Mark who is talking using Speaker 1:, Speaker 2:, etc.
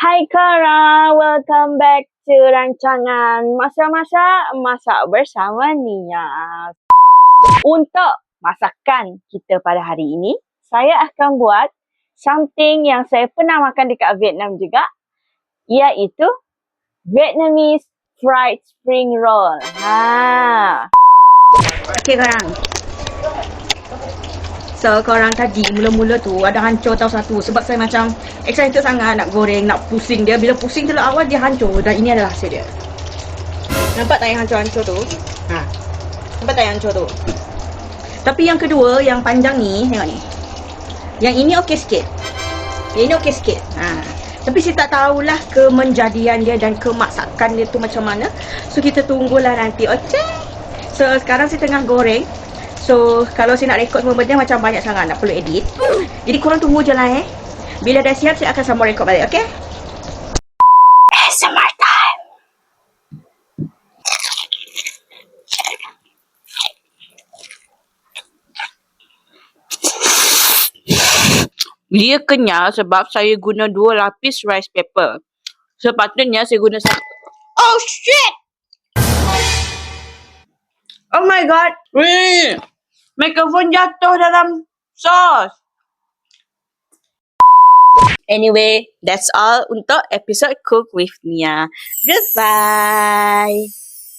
Speaker 1: Hai korang, welcome back to rancangan Masak bersama Nia. Untuk masakan kita pada hari ini, saya akan buat something yang saya pernah makan dekat Vietnam juga, iaitu Vietnamese fried spring roll.
Speaker 2: Okay korang. So korang tadi mula-mula tu ada hancur tau satu. Sebab saya macam excited sangat nak goreng, nak pusing dia. Bila pusing tu awal dia hancur. Dan ini adalah hasil dia. Nampak tak yang hancur-hancur tu? Nampak tak yang hancur tu? Tapi yang kedua, yang panjang ni, tengok ni. Yang ini okey sikit. Yang ini okey sikit. Tapi saya tak tahulah kemenjadian dia dan kemasakan dia tu macam mana. So kita tunggulah nanti. Okay. So sekarang saya tengah goreng. So kalau saya nak rekod semua benda macam banyak sangat, nak perlu edit. Jadi korang tunggu je lah Bila dah siap saya akan sambung rekod balik, okay?
Speaker 1: ASMR time.
Speaker 3: Dia kenyal sebab saya guna 2 lapis rice paper. Sepatutnya saya guna satu. Oh shit! Oh my god! Weh! Mikrofon jatuh dalam sos. Anyway, that's all untuk episode Cook with Nia. Goodbye!